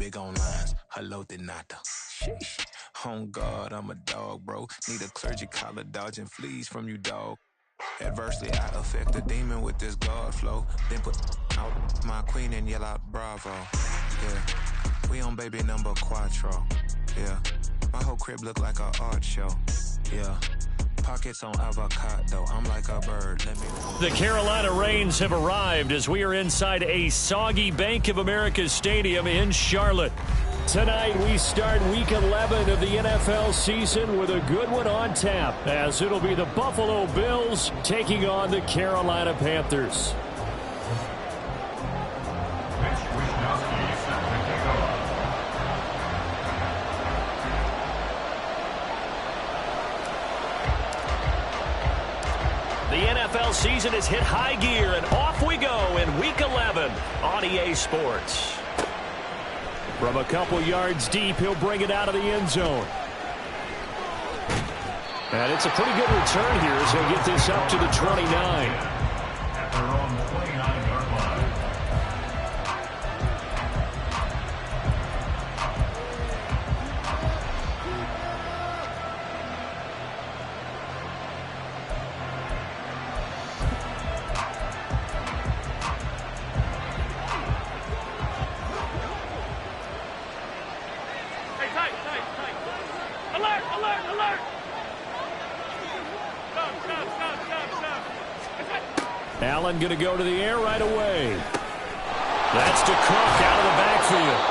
big on lines. Hello, Denata. Sheesh. On God, I'm a dog, bro. Need a clergy collar dodging fleas from you, dog. Adversely, I affect the demon with this God flow. Then put out my queen and yell out bravo. Yeah, we on baby number quattro. Yeah, my whole crib look like a art show. Yeah, pockets on avocado. I'm like a bird. The Carolina Rains have arrived as we are inside a soggy Bank of America Stadium in Charlotte. Tonight we start Week 11 of the NFL season with a good one on tap, as it'll be the Buffalo Bills taking on the Carolina Panthers. The NFL season has hit high gear, and off we go in Week 11 on EA Sports. From a couple yards deep, he'll bring it out of the end zone. And it's a pretty good return here as he'll get this up to the 29. Allen going to go to the air right away. That's to Cook out of the backfield.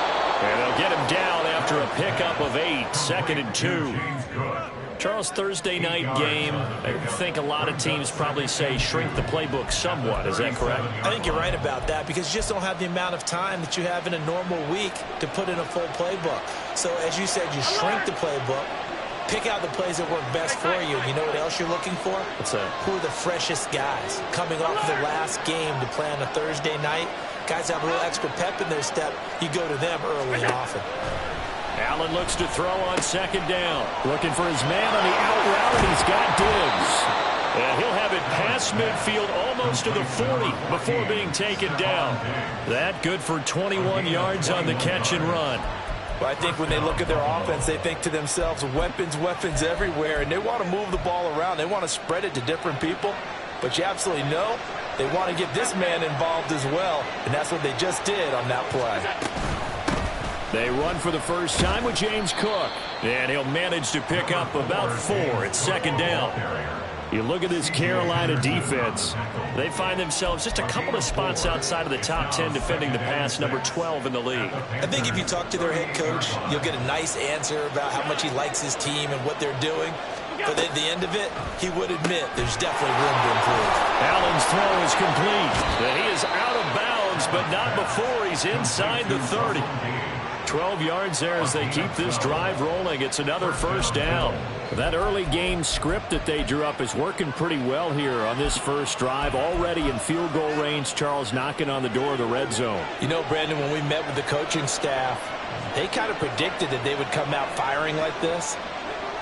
And they'll get him down after a pickup of 8, 2nd and 2. Charles, Thursday night game, I think a lot of teams probably say shrink the playbook somewhat. Is that correct? I think you're right about that because you just don't have the amount of time that you have in a normal week to put in a full playbook. So as you said, you shrink the playbook. Pick out the plays that work best for you. You know what else you're looking for? What's that? Who are the freshest guys? Coming off of the last game to play on a Thursday night. Guys have a little extra pep in their step. You go to them early and often. Allen looks to throw on 2nd down. Looking for his man on the out route, and he's got Diggs. And he'll have it past midfield almost to the 40 before being taken down. That good for 21 yards on the catch and run. Well, I think when they look at their offense, they think to themselves, weapons, weapons everywhere, and they want to move the ball around. They want to spread it to different people, but you absolutely know they want to get this man involved as well, and that's what they just did on that play. They run for the first time with James Cook, and he'll manage to pick up about 4. It's 2nd down. You look at this Carolina defense. They find themselves just a couple of spots outside of the top 10 defending the pass, number 12 in the league. I think if you talk to their head coach, you'll get a nice answer about how much he likes his team and what they're doing. But at the end of it, he would admit there's definitely room to improve. Allen's throw is complete. He is out of bounds, but not before he's inside the 30. 12 yards there as they keep this drive rolling. It's another first down. That early game script that they drew up is working pretty well here on this first drive. Already in field goal range, Charles knocking on the door of the red zone. You know, Brandon, when we met with the coaching staff, they kind of predicted that they would come out firing like this.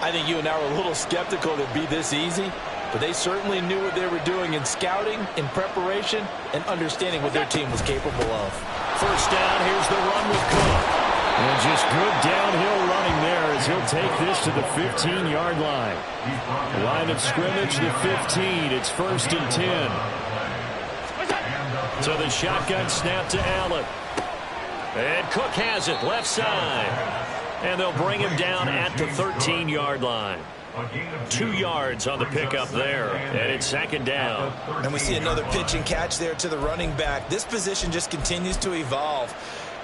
I think you and I were a little skeptical that it'd be this easy, but they certainly knew what they were doing in scouting, in preparation, and understanding what their team was capable of. First down, here's the run with Cook. And just good downhill running there as he'll take this to the 15-yard line. Line of scrimmage, the 15. It's 1st and 10. So the shotgun snap to Allen. And Cook has it, left side. And they'll bring him down at the 13-yard line. 2 yards on the pickup there, and it's 2nd down. And we see another pitch and catch there to the running back. This position just continues to evolve.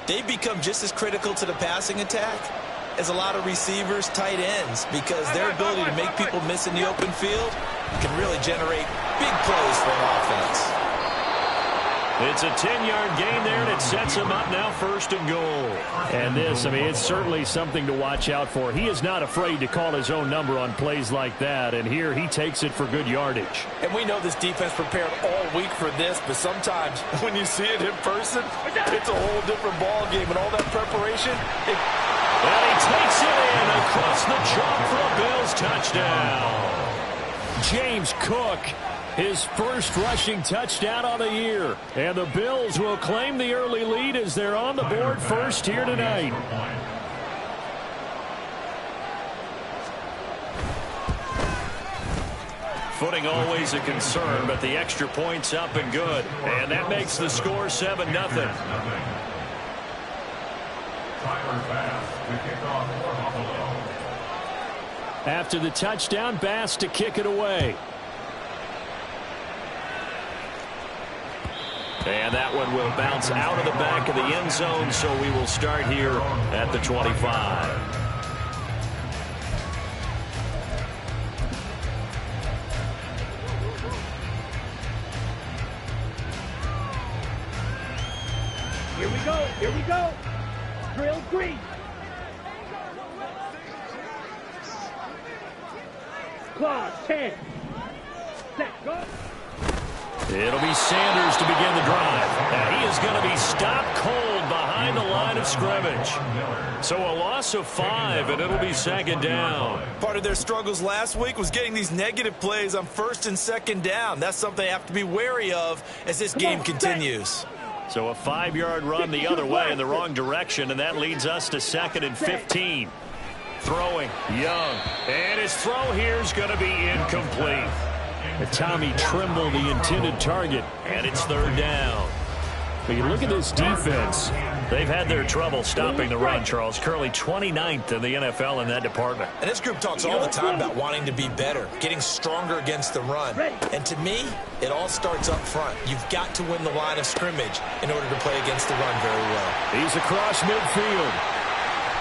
They become just as critical to the passing attack as a lot of receivers, tight ends, because their ability to make people miss in the open field can really generate big plays for an offense. It's a 10-yard gain there, and it sets him up now 1st and goal. And this, I mean, it's certainly something to watch out for. He is not afraid to call his own number on plays like that, and here he takes it for good yardage. And we know this defense prepared all week for this, but sometimes when you see it in person, it's a whole different ball game, and all that preparation. And he takes it in across the chalk for a Bills touchdown. James Cook His first rushing touchdown on the year. And the Bills will claim the early lead as they're on the board first here tonight. Footing always a concern, but the extra point's up and good. And that makes the score 7-0. After the touchdown, Bass to kick it away. And that one will bounce out of the back of the end zone, so we will start here at the 25. Here we go. Here we go. Drill green. Clause 10. Set, go. It'll be Sanders to begin the drive. And he is going to be stopped cold behind the line of scrimmage. So a loss of 5, and it'll be 2nd down. Part of their struggles last week was getting these negative plays on 1st and 2nd down. That's something they have to be wary of as this game continues. So a 5-yard run the other way in the wrong direction, and that leads us to 2nd and 15. Throwing, Young. And his throw here is going to be incomplete. Tommy Trimble, the intended target, and it's 3rd down. But you look at this defense. They've had their trouble stopping the run, Charles. Currently 29th in the NFL in that department. And this group talks all the time about wanting to be better, getting stronger against the run. And to me, it all starts up front. You've got to win the line of scrimmage in order to play against the run very well. He's across midfield.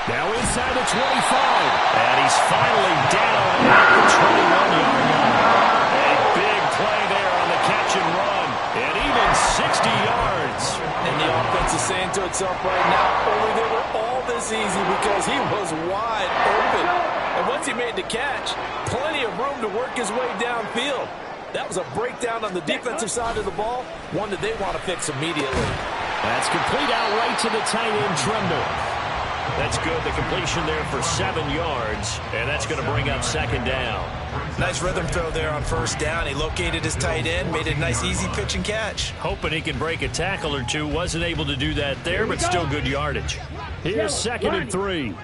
Now inside the 25. And he's finally down at the 21-yard line. A big play there on the catch and run. And even 60 yards. And the offense is saying to itself right now, only they were all this easy because he was wide open. And once he made the catch, plenty of room to work his way downfield. That was a breakdown on the defensive side of the ball, one that they want to fix immediately. That's complete out right to the tight end, Trimble. That's good. The completion there for 7 yards, and that's going to bring up 2nd down. Nice rhythm throw there on 1st down. He located his tight end, made it a nice easy pitch and catch. Hoping he can break a tackle or two. Wasn't able to do that there, but still good yardage. Here's 2nd and 3.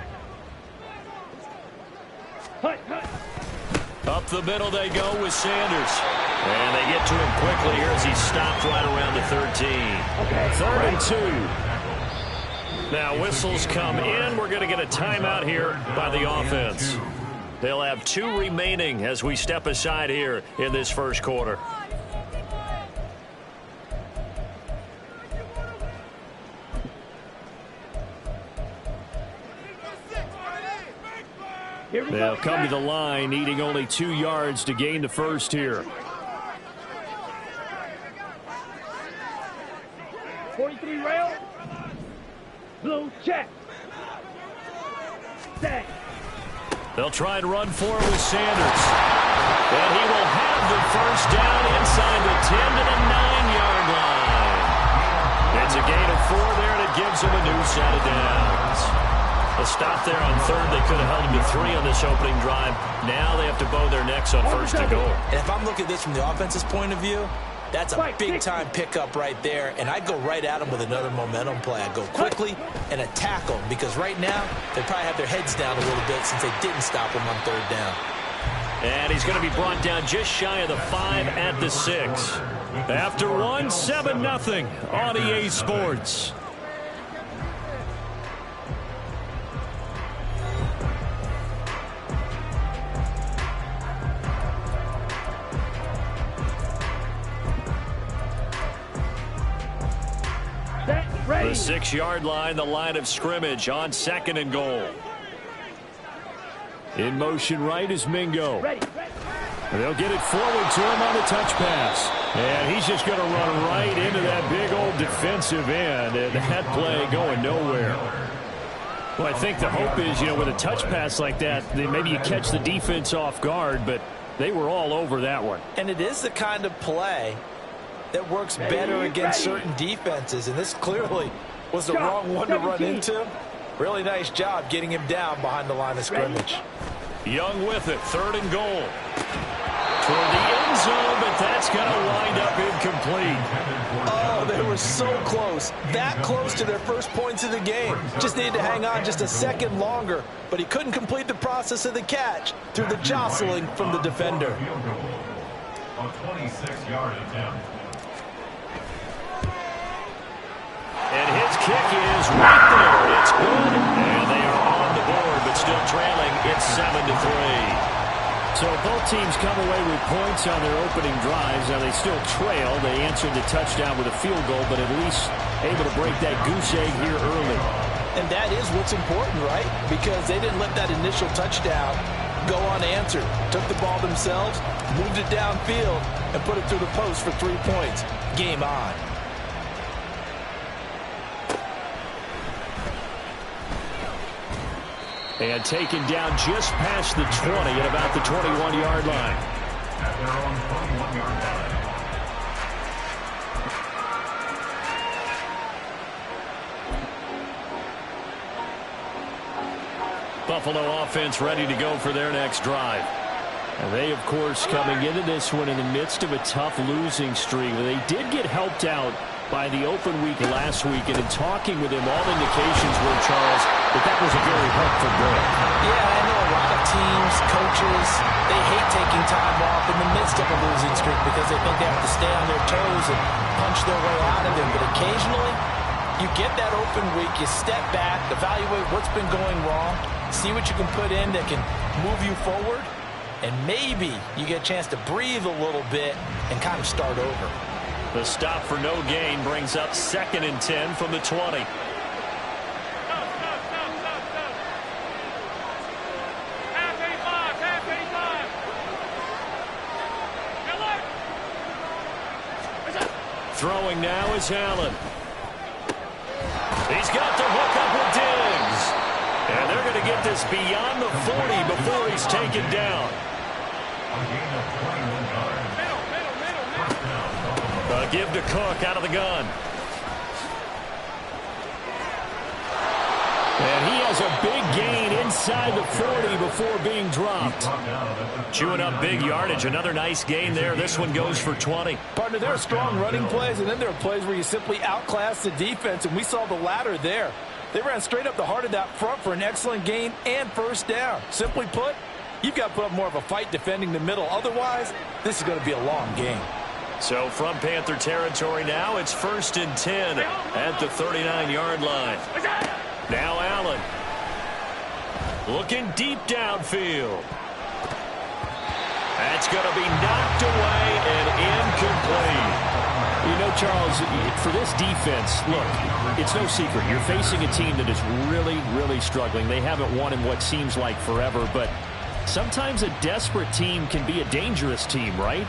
Up the middle they go with Sanders. And they get to him quickly here as he stopped right around the 13. 3rd and 2. Now whistles come in. We're going to get a timeout here by the offense. They'll have 2 remaining as we step aside here in this first quarter. They'll come to the line, needing only 2 yards to gain the first here. 43 rail. Blue check. Set. They'll try and run for it with Sanders. And he will have the first down inside the 10 to the 9-yard line. It's a gain of 4 there, and it gives him a new set of downs. A stop there on 3rd. They could have held him to 3 on this opening drive. Now they have to bow their necks on 1st and goal. And if I'm looking at this from the offense's point of view, that's a big-time pickup right there, and I'd go right at him with another momentum play. I'd go quickly and attack him because right now they probably have their heads down a little bit since they didn't stop him on 3rd down. And he's going to be brought down just shy of the 5 at the 6. After 1, 7-0 on EA Sports. The 6-yard line, the line of scrimmage on 2nd and goal. In motion right is Mingo. They'll get it forward to him on the touch pass. And he's just going to run right into that big old defensive end. And that play going nowhere. Well, I think the hope is, with a touch pass like that, maybe you catch the defense off guard, but they were all over that one. And it is the kind of play that works better against certain defenses, and this clearly was the wrong one to run into. Really nice job getting him down behind the line of scrimmage. Young with it, 3rd and goal. toward the end zone, but that's going to wind up incomplete. Oh, they were so close. That close to their first points of the game. Just needed to hang on just a second longer, but he couldn't complete the process of the catch through the jostling from the defender. A 26-yard attempt. And his kick is right there. It's good. And they are on the board, but still trailing. It's 7-3. So both teams come away with points on their opening drives. Now they still trail. They answered the touchdown with a field goal, but at least able to break that goose egg here early. And that is what's important, right? Because they didn't let that initial touchdown go unanswered. Took the ball themselves, moved it downfield, and put it through the post for 3 points. Game on. And taken down just past the 20 at about the 21-yard line. At their own 21-yard line. Buffalo offense ready to go for their next drive. And they, of course, coming into this one in the midst of a tough losing streak. They did get helped out by the open week last week, and in talking with him, all indications were, Charles, that was a very helpful break. Yeah, I know a lot of teams, coaches, they hate taking time off in the midst of a losing streak because they think they have to stay on their toes and punch their way out of it. But occasionally, you get that open week, you step back, evaluate what's been going wrong, see what you can put in that can move you forward, and maybe you get a chance to breathe a little bit and kind of start over. The stop for no gain brings up 2nd and 10 from the 20. Throwing now is Allen. He's got the hook up with Diggs. And they're going to get this beyond the 40 before he's taken down. A gain of 21 yards. Give to Cook out of the gun. And he has a big gain inside the 40 before being dropped. Chewing up big yardage. Another nice gain there. This one goes for 20. Partner, there are strong running plays, and then there are plays where you simply outclass the defense, and we saw the latter there. They ran straight up the heart of that front for an excellent gain and first down. Simply put, you've got to put up more of a fight defending the middle. Otherwise, this is going to be a long game. So from Panther territory now, it's 1st and 10 at the 39-yard line. Now Allen. Looking deep downfield. That's going to be knocked away and incomplete. You know, Charles, for this defense, look, it's no secret. You're facing a team that is really, really struggling. They haven't won in what seems like forever, but sometimes a desperate team can be a dangerous team, right?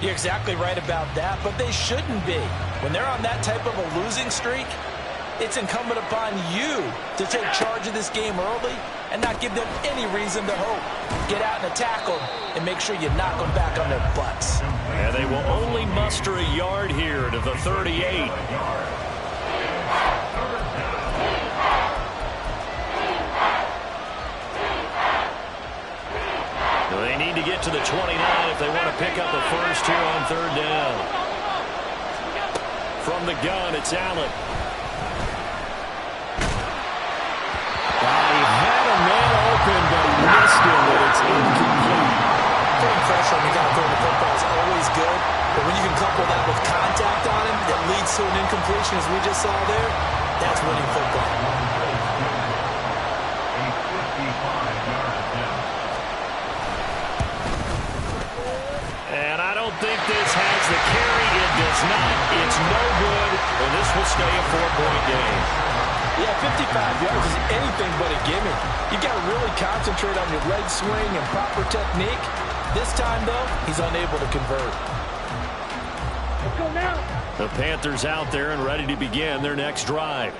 You're exactly right about that, but they shouldn't be. When they're on that type of a losing streak, it's incumbent upon you to take charge of this game early and not give them any reason to hope. Get out and attack them and make sure you knock them back on their butts. And they will only muster a yard here to the 38. They need to get to the 29 if they want to pick up a first here on 3rd down. From the gun, it's Allen. He had a man open, but he missed him, and it's incomplete. Putting pressure on the guy throwing the football is always good, but when you can couple that with contact on him that leads to an incompletion, as we just saw there, that's winning football. And I don't think this has the carry. It does not. It's no good, and this will stay a 4-point game. Yeah, 55 yards is anything but a gimme. You got to really concentrate on your leg swing and proper technique. This time, though, he's unable to convert. Let's go now. The Panthers out there and ready to begin their next drive.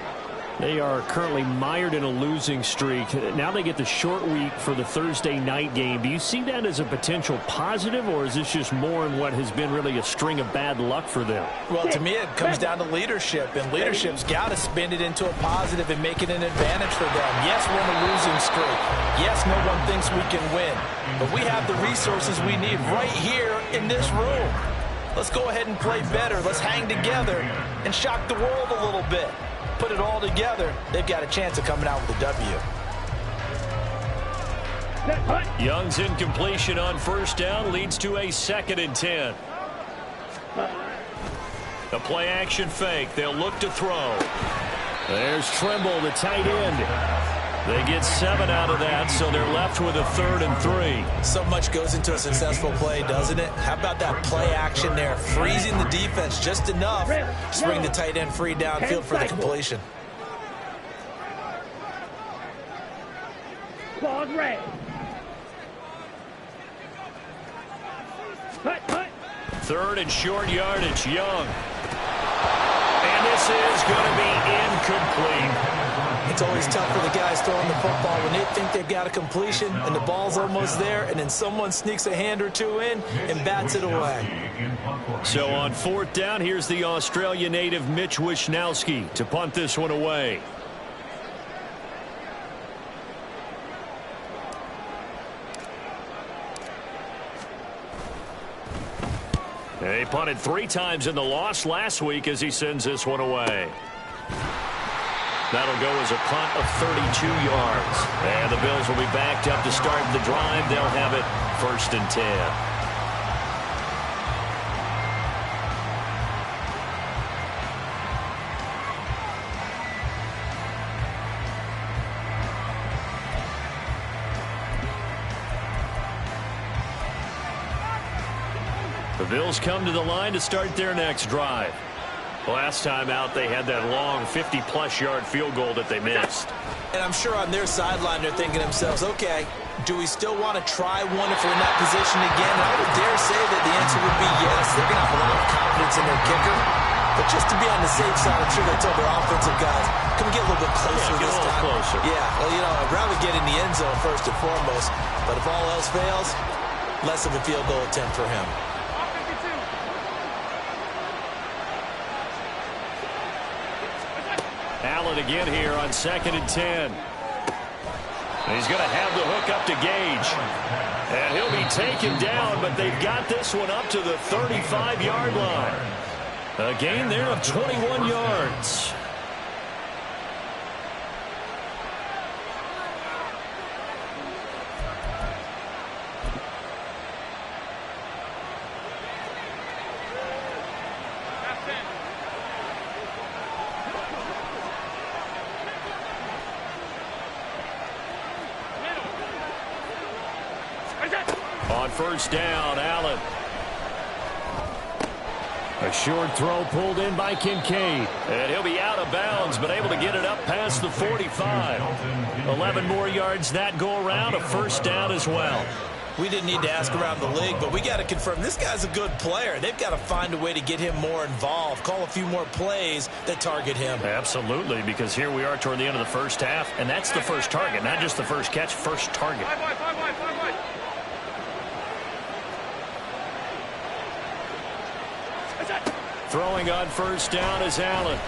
They are currently mired in a losing streak. Now they get the short week for the Thursday night game. Do you see that as a potential positive, or is this just more in what has been really a string of bad luck for them? Well, to me, it comes down to leadership, and leadership's got to spin it into a positive and make it an advantage for them. Yes, we're in a losing streak. Yes, no one thinks we can win, but we have the resources we need right here in this room. Let's go ahead and play better. Let's hang together and shock the world a little bit. Put it all together, they've got a chance of coming out with a W. Young's incompletion on first down leads to a 2nd and 10. The play action fake. They'll look to throw. There's Trimble, the tight end. They get 7 out of that, so they're left with a 3rd and 3. So much goes into a successful play, doesn't it? How about that play action there? Freezing the defense just enough to bring the tight end free downfield for the completion. Claws red. 3rd and short yardage, Young. And this is going to be incomplete. It's always tough for the guys throwing the football when they think they've got a completion and the ball's almost there, and then someone sneaks a hand or two in and bats it away. So on 4th down, here's the Australia native Mitch Wishnowski to punt this one away. He punted 3 times in the loss last week as he sends this one away. That'll go as a punt of 32 yards. And the Bills will be backed up to start the drive. They'll have it 1st and 10. The Bills come to the line to start their next drive. Last time out, they had that long 50-plus yard field goal that they missed. And I'm sure on their sideline they're thinking to themselves, okay, do we still want to try one if we're in that position again? And I would dare say that the answer would be yes. They're going to have a lot of confidence in their kicker. But just to be on the safe side, I'm sure they told their offensive guys, can we get a little bit closer this time? Closer. Yeah, well, you know, I'd rather get in the end zone first and foremost. But if all else fails, less of a field goal attempt for him. Allen again here on 2nd and 10. He's going to have the hook up to Gage. And he'll be taken down, but they've got this one up to the 35-yard line. A gain there of 21 yards. On first down, Allen. A short throw pulled in by Kincaid. And he'll be out of bounds, but able to get it up past the 45. 11 more yards that go around, a first down as well. We didn't need to ask around the league, but we got to confirm this guy's a good player. They've got to find a way to get him more involved, call a few more plays that target him. Absolutely, because here we are toward the end of the first half, and that's the first target, not just the first catch, first target. Throwing on first down is Allen.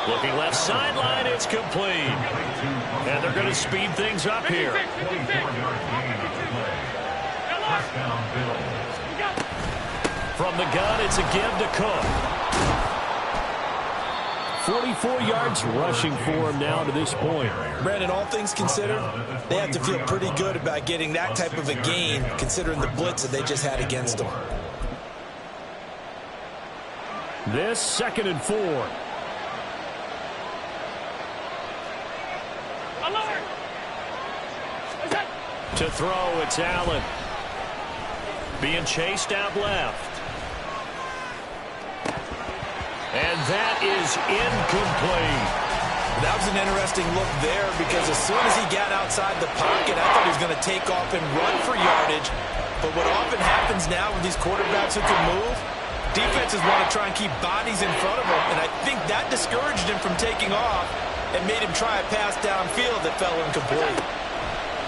Looking left sideline, it's complete. And they're going to speed things up here. From the gun, it's a give to Cook. 44 yards rushing for him now to this point. Brandon, all things considered, they have to feel pretty good about getting that type of a gain, considering the blitz that they just had against them. This 2nd and 4. To throw, it's Allen. Being chased out left. And that is incomplete. That was an interesting look there because as soon as he got outside the pocket, I thought he was going to take off and run for yardage. But what often happens now with these quarterbacks who can move, defenses want to try and keep bodies in front of him. And I think that discouraged him from taking off and made him try a pass downfield that fell incomplete.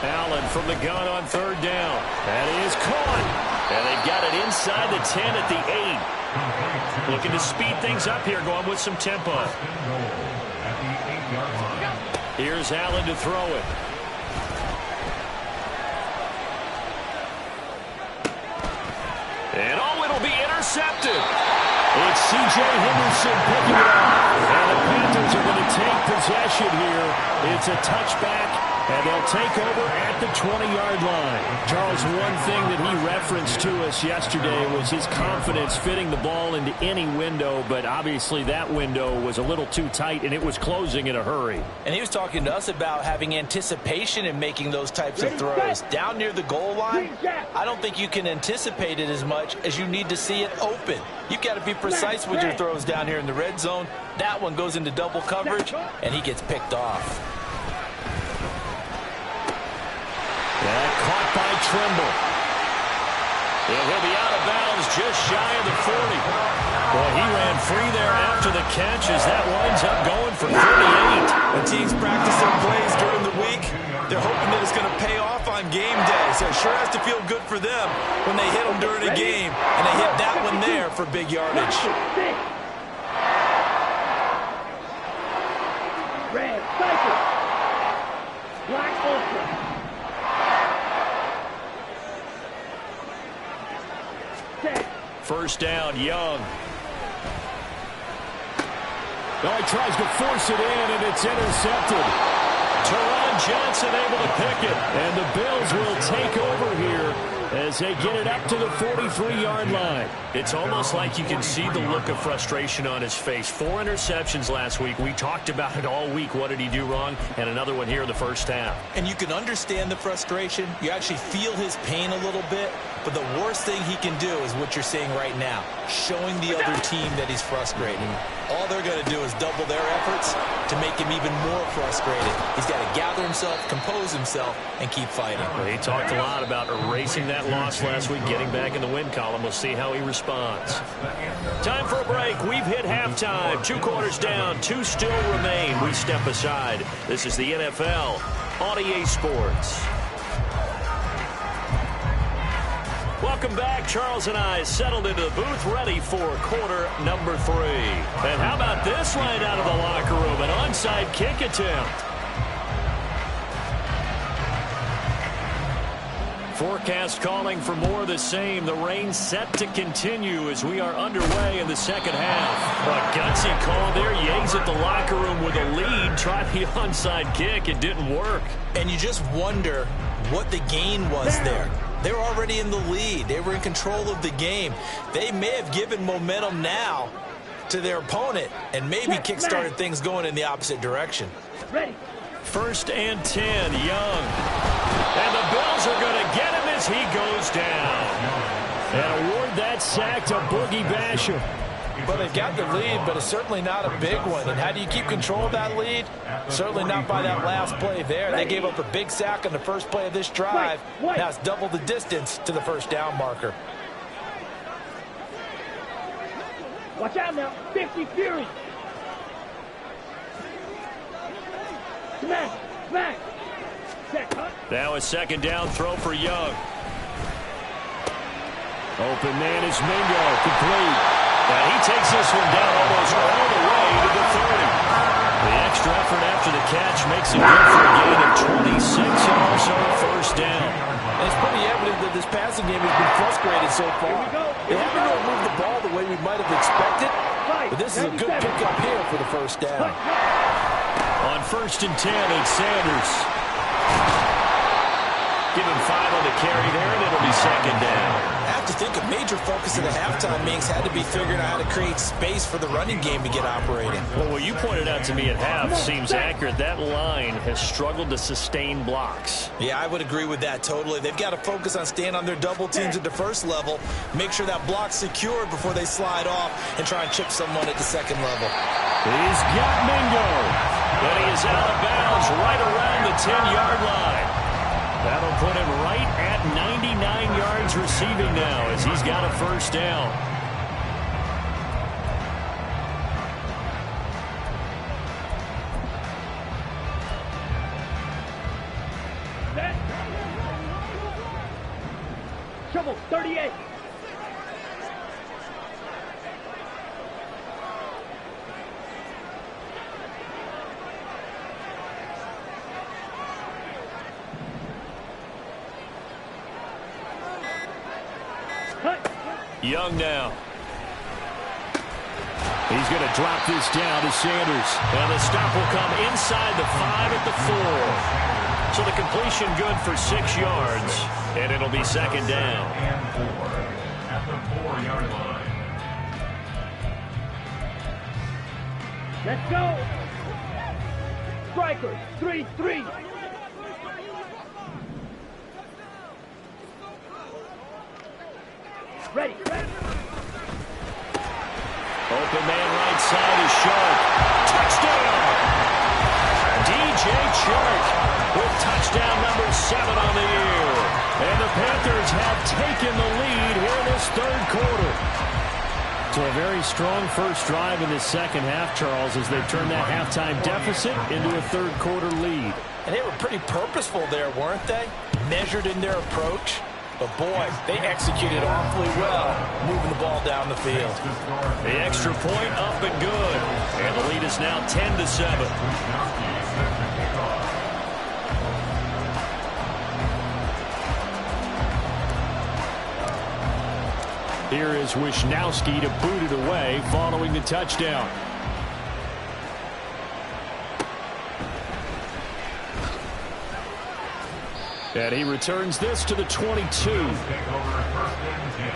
Allen from the gun on 3rd down. That is caught. And they've got it inside the 10 at the 8. Looking to speed things up here, going with some tempo. Here's Allen to throw it. And it'll be intercepted. It's C.J. Henderson picking it up. And the Panthers are going to take possession here. It's a touchback, and they'll take over at the 20-yard line. Charles, one thing that he referenced to us yesterday was his confidence fitting the ball into any window, but obviously that window was a little too tight, and it was closing in a hurry. And he was talking to us about having anticipation in making those types of throws. Down near the goal line, I don't think you can anticipate it as much as you need to see it open. You've got to be precise with your throws down here in the red zone. That one goes into double coverage, and he gets picked off. Yeah, caught by Trimble. And he'll be out of bounds just shy of the 40. Well, he ran free there after the catch as that winds up going for 38. When teams practice their plays during the week, they're hoping that it's going to pay off on game day. So it sure has to feel good for them when they hit them during a game, and they hit that one there for big yardage. Red, cycle. Black, ultra. First down, Young. Oh, he tries to force it in, and it's intercepted. Teron Johnson able to pick it, and the Bills will take over here as they get it up to the 43-yard line. It's almost like you can see the look of frustration on his face. 4 interceptions last week. We talked about it all week. What did he do wrong? And another one here in the first half. And you can understand the frustration. You actually feel his pain a little bit. But the worst thing he can do is what you're seeing right now, showing the other team that he's frustrated. All they're going to do is double their efforts to make him even more frustrated. He's got to gather himself, compose himself, and keep fighting. Well, he talked a lot about erasing that loss last week, getting back in the win column. We'll see how he responds. Time for a break. We've hit halftime. 2 quarters down. 2 still remain. We step aside. This is the NFL on EA Sports. Welcome back. Charles and I settled into the booth, ready for quarter number 3. And how about this right out of the locker room? An onside kick attempt. Forecast calling for more of the same. The rain set to continue as we are underway in the second half. A gutsy call there. Yates at the locker room with a lead. Tried the onside kick. It didn't work. And you just wonder what the gain was there. They're already in the lead. They were in control of the game. They may have given momentum now to their opponent and maybe kick-started things going in the opposite direction. Ready. First and 10, Young. And the Bills are going to get him as he goes down. And award that sack to Boogie Basham. But they've got the lead, but it's certainly not a big one. And how do you keep control of that lead? Certainly not by that last play there. They gave up a big sack on the first play of this drive. Now it's double the distance to the first down marker. Watch out now. 50 Fury. Smack. Smack. Now a second down throw for Young. Open man is Mingo. Complete. And he takes this one down almost all the way to the 30. The extra effort after the catch makes it good for a gain of 26 and also a first down. And it's pretty evident that this passing game has been frustrated so far. They haven't really moved the ball the way we might have expected, but this is a good pickup here for the first down. On first and 10, it's Sanders. Give him 5 on the carry there, and it'll be second down. I have to think a major focus of the halftime meetings had to be figuring out how to create space for the running game to get operating. Well, what you pointed out to me at half seems accurate. That line has struggled to sustain blocks. Yeah, I would agree with that totally. They've got to focus on staying on their double teams at the first level, make sure that block's secured before they slide off and try and chip someone at the second level. He's got Mingo. But he is out of bounds right around the 10-yard line. That'll put him right at 99 yards receiving now as he's got a first down. Trouble, 38. Young now. He's going to drop this down to Sanders. And the stop will come inside the 5 at the 4. So the completion good for 6 yards. And it'll be second down. And 4 at the 4-yard line. Let's go. Strikers, 3-3. Ready. Open man right side is Sharp. Touchdown! DJ Chark with touchdown number 7 on the year. And the Panthers have taken the lead here in this third quarter. So a very strong first drive in this second half, Charles, as they've turned that halftime deficit into a third quarter lead. And they were pretty purposeful there, weren't they? Measured in their approach. But, boy, they executed awfully well, moving the ball down the field. The extra point up and good. And the lead is now 10-7. Here is Wisnowski to boot it away following the touchdown. And he returns this to the 22. Take over first and 10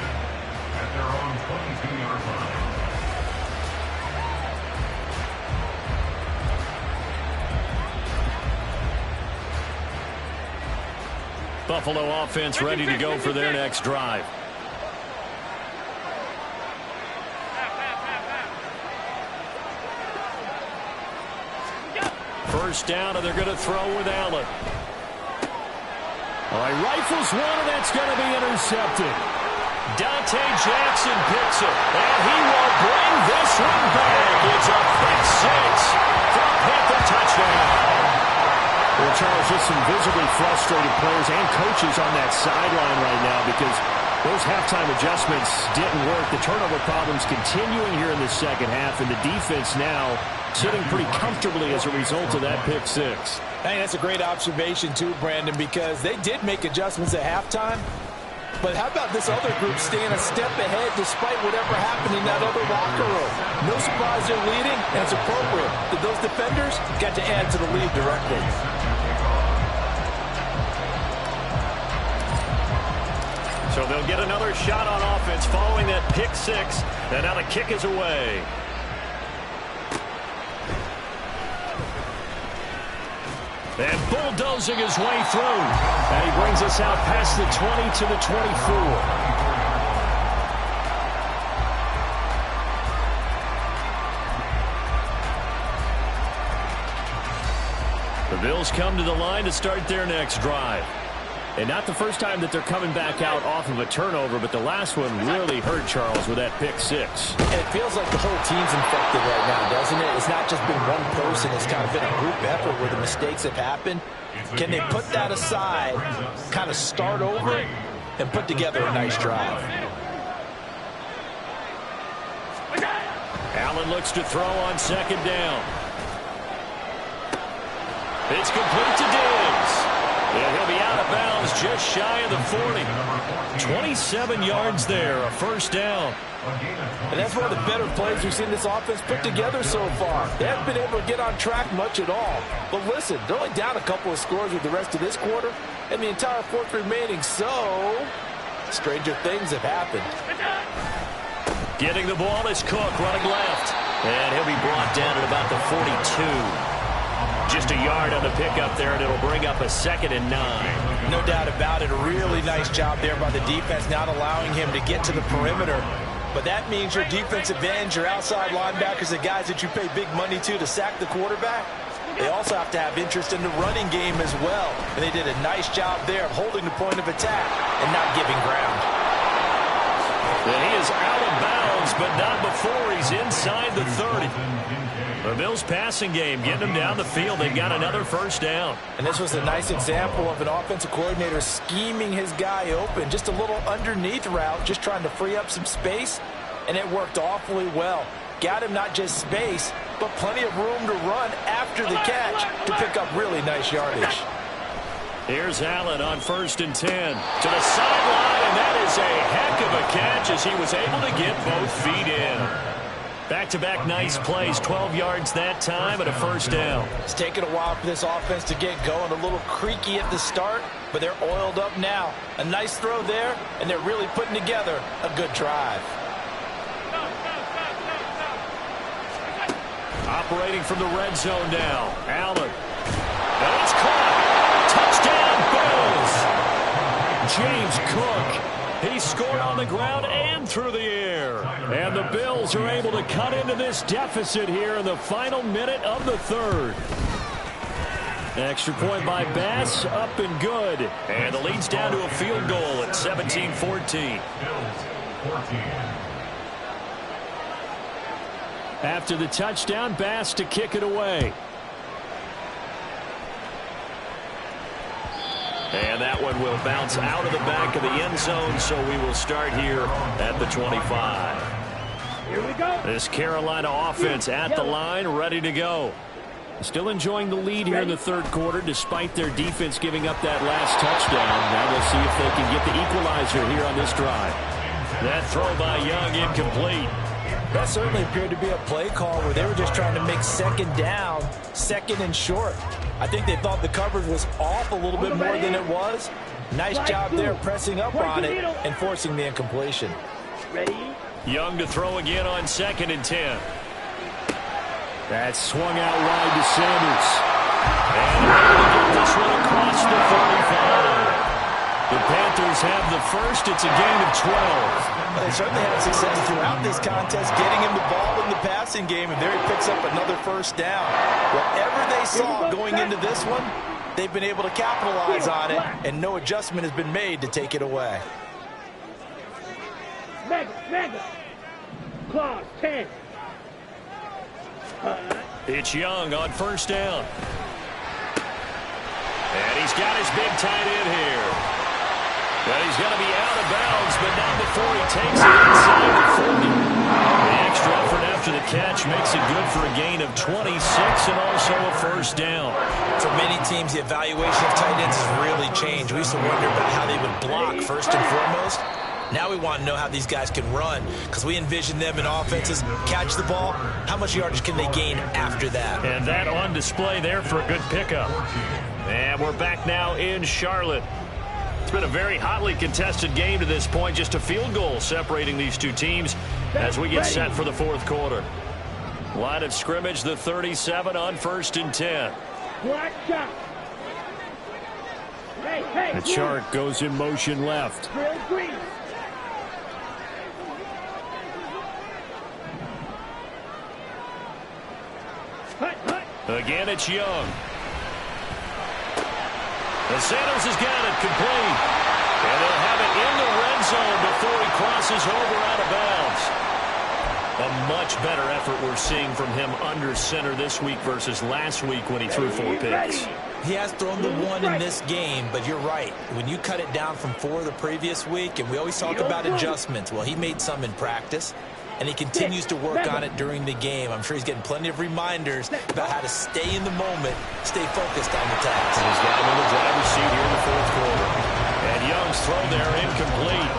at their own 22-yard line. Buffalo offense ready to go for their next drive. First down, and they're going to throw with Allen. All right, rifles one, and that's going to be intercepted. Dante Jackson picks it, and he will bring this one back. It's a pick 6 for a Panther touchdown. Well, Charles, just some visibly frustrated players and coaches on that sideline right now because those halftime adjustments didn't work. The turnover problems continuing here in the second half, and the defense now sitting pretty comfortably as a result of that pick 6. I think that's a great observation, too, Brandon, because they did make adjustments at halftime. But how about this other group staying a step ahead despite whatever happened in that other locker room? No surprise they're leading, and it's appropriate that those defenders got to add to the lead directly. So they'll get another shot on offense following that pick 6, and now the kick is away. And bulldozing his way through. And he brings us out past the 20 to the 24. The Bills come to the line to start their next drive. And not the first time that they're coming back out off of a turnover, but the last one really hurt Charles with that pick 6. And it feels like the whole team's infected right now, doesn't it? It's not just been one person. It's kind of been a group effort where the mistakes have happened. Can they put that aside, kind of start over, and put together a nice drive? Allen looks to throw on second down. It's complete to Diggs. And he'll be out of bounds just shy of the 40. 27 yards there, a first down. And that's one of the better plays we've seen this offense put together so far. They haven't been able to get on track much at all. But listen, they're only down a couple of scores with the rest of this quarter and the entire fourth remaining. So, stranger things have happened. Getting the ball is Cook running left. And he'll be brought down at about the 42. Just a yard on the pickup there, and it'll bring up a 2nd and 9. No doubt about it. A really nice job there by the defense, not allowing him to get to the perimeter. But that means your defensive ends, your outside linebackers, the guys that you pay big money to sack the quarterback, they also have to have interest in the running game as well. And they did a nice job there of holding the point of attack and not giving ground. And he is out of bounds, but not before he's inside the 30. The Bills passing game, getting them down the field. They've got another first down. And this was a nice example of an offensive coordinator scheming his guy open. Just a little underneath route, just trying to free up some space, and it worked awfully well. Got him not just space, but plenty of room to run after the catch to pick up really nice yardage. Here's Allen on 1st and 10. To the sideline, and that is a heck of a catch as he was able to get both feet in. Back-to-back nice plays, 12 yards that time and a first down. It's taken a while for this offense to get going. A little creaky at the start, but they're oiled up now. A nice throw there, and they're really putting together a good drive. Operating from the red zone now. Allen. And it's caught. Touchdown, Bills. James Cook. He scored on the ground and through the air. And the Bills are able to cut into this deficit here in the final minute of the third. Extra point by Bass, up and good. And the lead's down to a field goal at 17-14. After the touchdown, Bass to kick it away. And that one will bounce out of the back of the end zone, so we will start here at the 25. Here we go. This Carolina offense at the line, ready to go. Still enjoying the lead here in the third quarter, despite their defense giving up that last touchdown. Now we'll see if they can get the equalizer here on this drive. That throw by Young incomplete. That certainly appeared to be a play call where they were just trying to make second down, second and short. I think they thought the coverage was off a little bit more than it was. Nice job there pressing up on it and forcing the incompletion. Ready? Young to throw again on 2nd and 10. That swung out wide to Sanders. And able to get this one across the 45. The Panthers have the first. It's a gain of 12. They certainly had success throughout this contest, getting him the ball in the passing game, and there he picks up another first down. Whatever they saw going into this one, they've been able to capitalize on it, and no adjustment has been made to take it away. Mega. Clause 10. It's Young on 1st down. And he's got his big tight end here. Well, he's going to be out of bounds, but not before he takes it inside the 40. The extra effort after the catch makes it good for a gain of 26 and also a first down. For many teams, the evaluation of tight ends has really changed. We used to wonder about how they would block first and foremost. Now we want to know how these guys can run, because we envision them in offenses catch the ball. How much yardage can they gain after that? And that on display there for a good pickup. And we're back now in Charlotte. It's been a very hotly contested game to this point. Just a field goal separating these two teams as we get set for the fourth quarter. Line of scrimmage, the 37 on 1st and 10. Black shot. Hey, The chart goes in motion left. green. Again, it's Young. And Sanders has got it complete. And they'll have it in the red zone before he crosses over out of bounds. A much better effort we're seeing from him under center this week versus last week when he threw 4 picks. He has thrown the 1 in this game, but you're right. When you cut it down from 4 the previous week, and we always talk about adjustments, well, he made some in practice, and he continues to work on it during the game. I'm sure he's getting plenty of reminders about how to stay in the moment, stay focused on the task. And he's got him in the driver's seat here in the fourth quarter. And Young's throw there incomplete.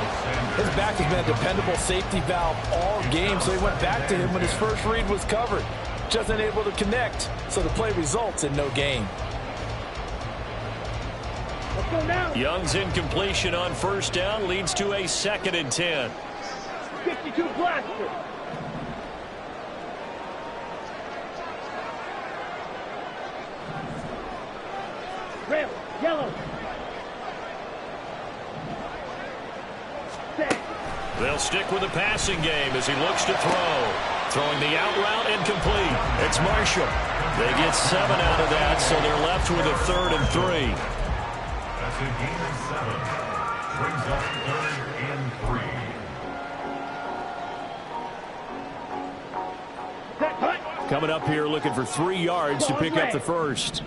His back has been a dependable safety valve all game, so he went back to him when his first read was covered. Just unable to connect, so the play results in no gain. Let's go now. Young's incompletion on 1st down leads to a 2nd and 10. 62 blaster. Red, yellow. Set. They'll stick with the passing game as he looks to throw. Throwing the out route incomplete. It's Marshall. They get 7 out of that, so they're left with a 3rd and 3. That's a gain of 7. Brings up 3rd and 3. Coming up here looking for 3 yards to pick up the first.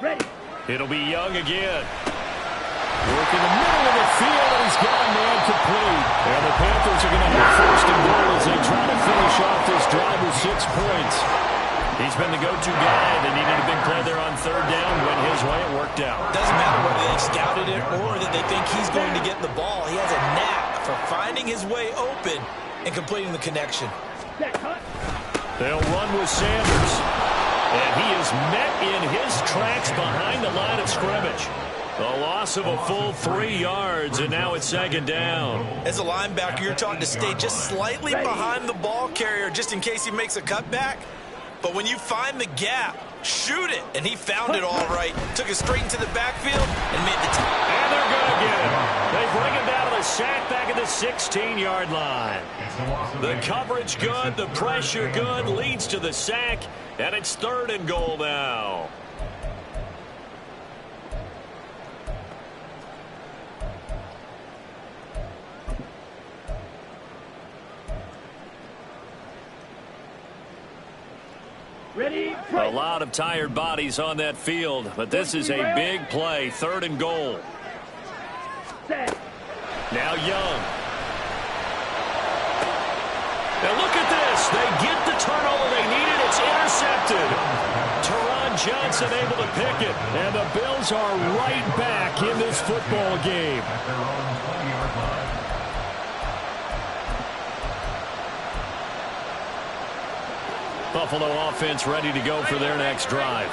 Ready. It'll be Young again. Working the middle of the field, and he's got a man complete. And the Panthers are going to have 1st and goal as they try to finish off this drive with 6 points. He's been the go-to guy. They needed a big play there on third down. Went his way. It worked out. Doesn't matter whether they scouted it or that they think he's going to get the ball. He has a knack for finding his way open and completing the connection. They'll run with Sanders. And he is met in his tracks behind the line of scrimmage. A loss of a full 3 yards, and now it's second down. As a linebacker, you're taught to stay just slightly behind the ball carrier just in case he makes a cutback. But when you find the gap, shoot it. And he found it all right. Took it straight into the backfield and made the tackle. And they're going to get him. They bring him down to the sack back at the 16-yard line. The coverage good, the pressure good, leads to the sack, and it's 3rd and goal now. Ready? A lot of tired bodies on that field, but this is a big play, 3rd and goal. Set. Now Young. Now look at this. They get the turnover they needed. It's intercepted. Teron Johnson able to pick it. And the Bills are right back in this football game. At their own 20-yard line. Buffalo offense ready to go for their next drive.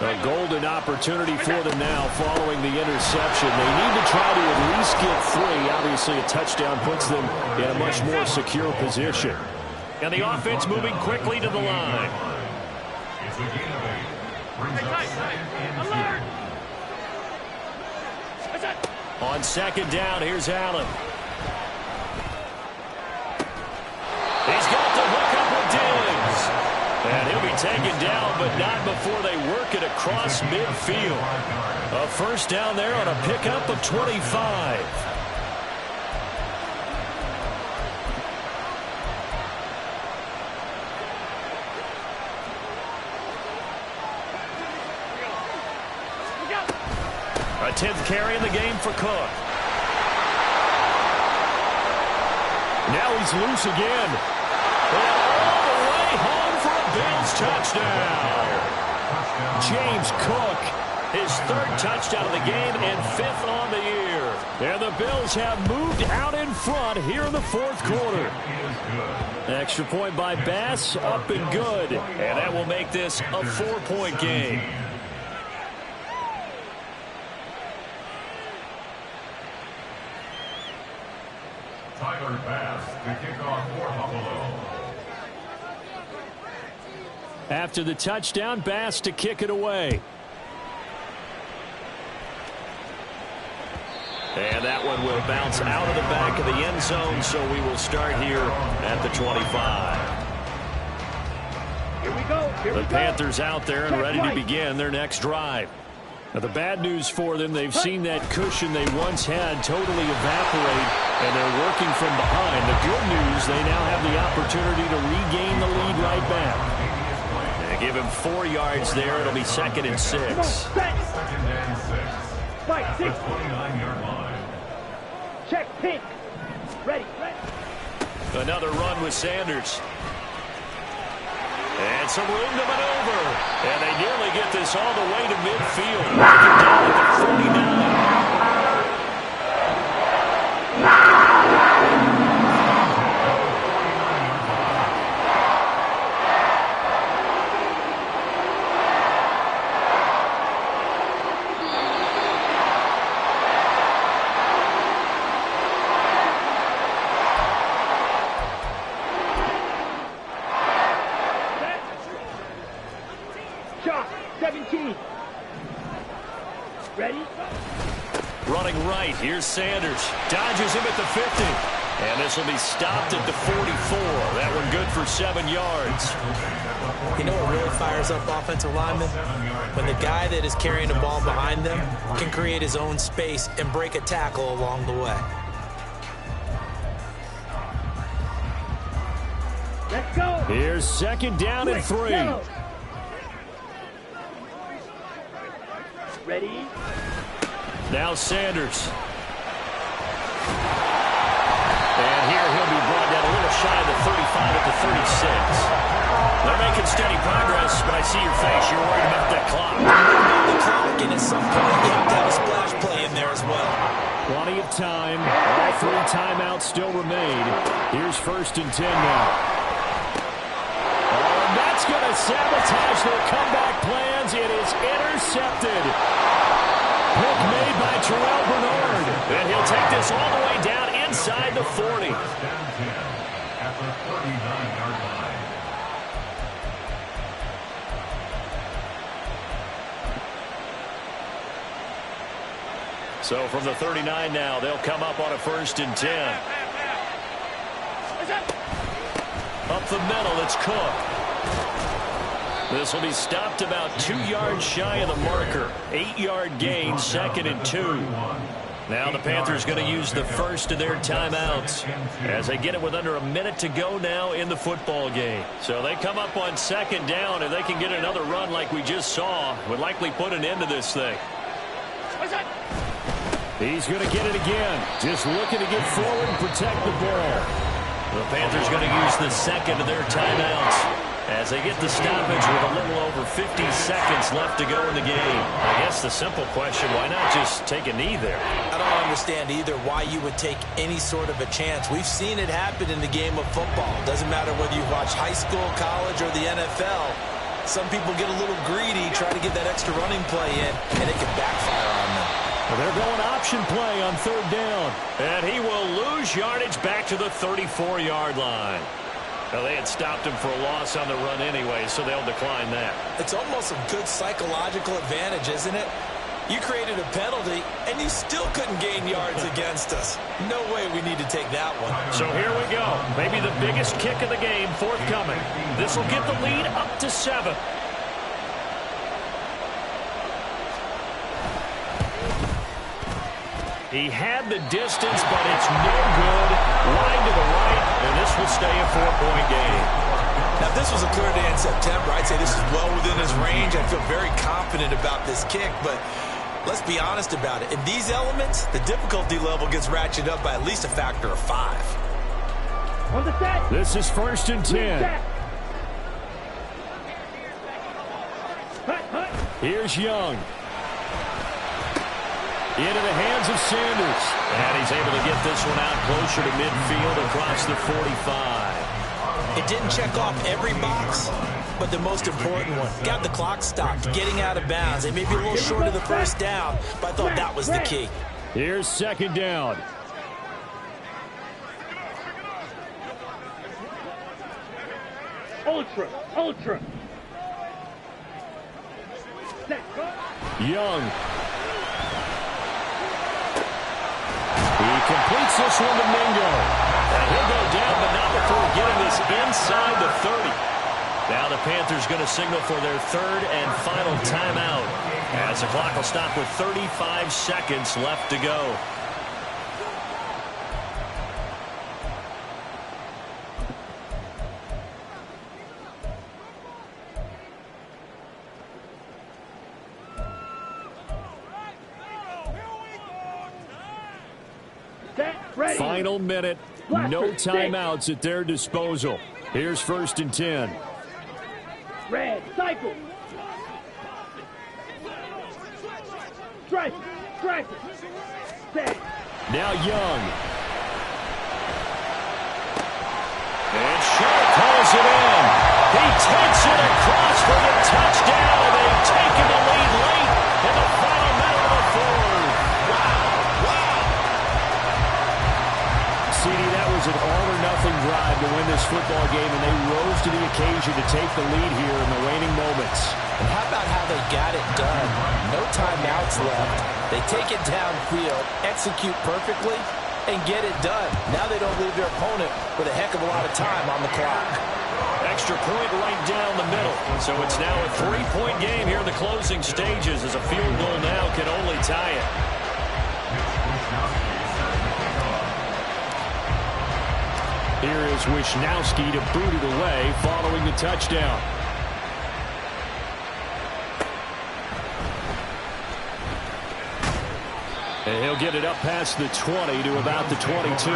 A golden opportunity for them now following the interception. They need to try to at least get 3. Obviously, a touchdown puts them in a much more secure position. And the offense moving quickly to the line. It's a gain of 8. Brings up 2nd and 2. On second down, here's Allen. He's got the hook up with Diggs. And he'll be taken down, but not before they work it across midfield. A first down there on a pickup of 25. A 10th carry in the game for Cook. Now he's loose again. And all the way home for a Bills touchdown. James Cook, his 3rd touchdown of the game and 5th on the year. And the Bills have moved out in front here in the 4th quarter. Extra point by Bass, up and good. And that will make this a 4-point game. Tyler Bass to kick off for Buffalo. After the touchdown, Bass to kick it away. And that one will bounce out of the back of the end zone, so we will start here at the 25. Here we go. Here we The go. Panthers out there and ready to begin their next drive. Now, the bad news for them, they've seen that cushion they once had totally evaporate, and they're working from behind. The good news, they now have the opportunity to regain the lead right back. They give him 4 yards there. It'll be 2nd and 6. Second and 6. Fight, 6. 29-yard line. Check, pink. Ready. Another run with Sanders. And some room to maneuver. And they nearly get this all the way to midfield. Marking down at the 49. Shot, 17. Ready? Running right, here's Sanders. Dodges him at the 50. And this will be stopped at the 44. That one good for 7 yards. You know what really fires up offensive linemen? When the guy that is carrying the ball behind them can create his own space and break a tackle along the way. Let's go. Here's 2nd down and 3. Yellow. Ready? Now Sanders. And here he'll be brought down a little shy of the 35 at the 36. They're making steady progress, but I see your face. You're worried about that clock. The clock, and at some point, you have to have a splash play in there as well. Plenty of time. All 3 timeouts still remain. Here's 1st and 10 now. Oh, and that's going to sabotage their comeback plans. It is intercepted. Pick made by Terrell Bernard. And he'll take this all the way down inside the 40. At the 39-yard line. So from the 39 now, they'll come up on a 1st and 10. Up the middle, it's Cook. This will be stopped about 2 yards shy of the marker. 8-yard gain, 2nd and 2. Now the Panthers going to use the first of their timeouts as they get it with under a minute to go now in the football game. So they come up on 2nd down. If they can get another run like we just saw, would likely put an end to this thing. He's going to get it again. Just looking to get forward and protect the ball. The Panthers going to use the 2nd of their timeouts as they get the stoppage with a little over 50 seconds left to go in the game. I guess the simple question, why not just take a knee there? I don't understand either why you would take any sort of a chance. We've seen it happen in the game of football. Doesn't matter whether you watch high school, college, or the NFL. Some people get a little greedy, try to get that extra running play in, and it can backfire on them. Well, they're going option play on 3rd down. And he will lose yardage back to the 34-yard line. Well, they had stopped him for a loss on the run anyway, so they'll decline that. It's almost a good psychological advantage, isn't it? You created a penalty, and you still couldn't gain yards against us. No way we need to take that one. So here we go. Maybe the biggest kick of the game forthcoming. This will get the lead up to 7. He had the distance, but it's no good. Line to the right, and this will stay a 4-point game. Now, if this was a clear day in September, I'd say this is well within his range. I feel very confident about this kick, but let's be honest about it. In these elements, the difficulty level gets ratcheted up by at least a factor of 5. On the set. This is 1st and 10. Here's Young. Into the hands of Sanders. And he's able to get this one out closer to midfield across the 45. It didn't check off every box, but the most important one. Got the clock stopped, getting out of bounds. They may be a little short of the 1st down, but I thought that was the key. Here's 2nd down. Ultra. Young. He completes this one to Mingo. And he'll go down, but not before getting this inside the 30. Now the Panthers going to signal for their 3rd and final timeout as the clock will stop with 35 seconds left to go. Final minute. No timeouts at their disposal. Here's 1st and 10. Red, cycle. Strike. Set. Now Young. And Shaw pulls it in. He takes it across for the touchdown. They've taken the lead late in the final minute of the 4th. CD, that was an all-or-nothing drive to win this football game, and they rose to the occasion to take the lead here in the waning moments. And how about how they got it done? No timeouts left. They take it downfield, execute perfectly, and get it done. Now they don't leave their opponent with a heck of a lot of time on the clock. Extra point right down the middle. So it's now a 3-point game here in the closing stages as a field goal now can only tie it. Here is Wisnowski to boot it away following the touchdown. And he'll get it up past the 20 to about the 22.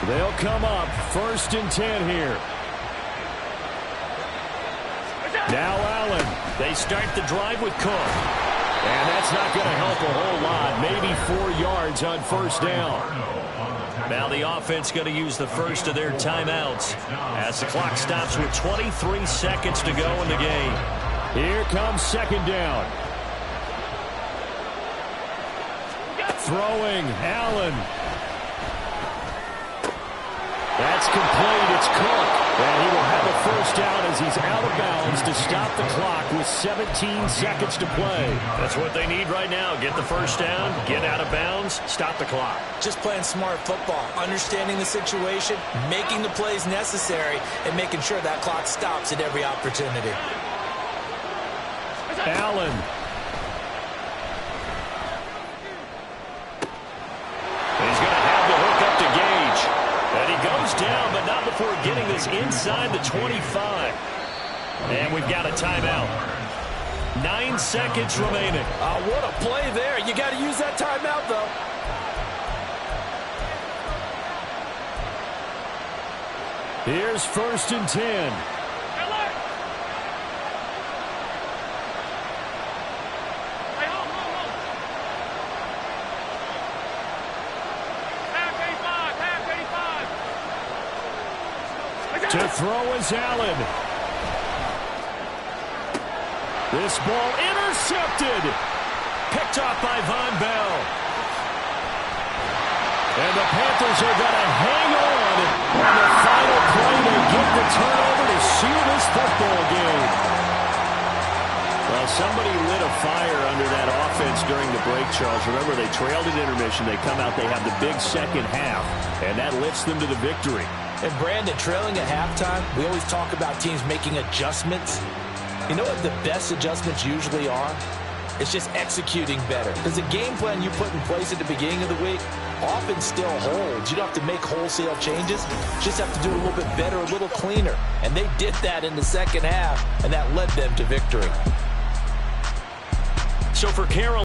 They'll come up 1st and 10 here. Now Allen. They start the drive with Cook. And that's not going to help a whole lot. Maybe 4 yards on 1st down. Now the offense going to use the first of their timeouts as the clock stops with 23 seconds to go in the game. Here comes 2nd down. Throwing, Allen. That's complete. It's Cook. And he will have a 1st down as he's out of bounds to stop the clock with 17 seconds to play. That's what they need right now. Get the 1st down, get out of bounds, stop the clock. Just playing smart football, understanding the situation, making the plays necessary, and making sure that clock stops at every opportunity. Allen. He's going to have the hook up to Gage. And he goes down, but not before getting this inside the 25. And we've got a timeout. 9 seconds remaining. What a play there. You got to use that timeout, though. Here's 1st and 10. To throw is Allen. This ball intercepted. Picked off by Von Bell. And the Panthers are going to hang on the final play to get the turnover to seal this football game. Well, somebody lit a fire under that offense during the break, Charles. Remember, they trailed at intermission. They come out, they have the big second half, and that lifts them to the victory. And Brandon, trailing at halftime, we always talk about teams making adjustments. You know what the best adjustments usually are? It's just executing better. Because the game plan you put in place at the beginning of the week often still holds. You don't have to make wholesale changes. You just have to do it a little bit better, a little cleaner. And they did that in the second half, and that led them to victory. So for Carolina,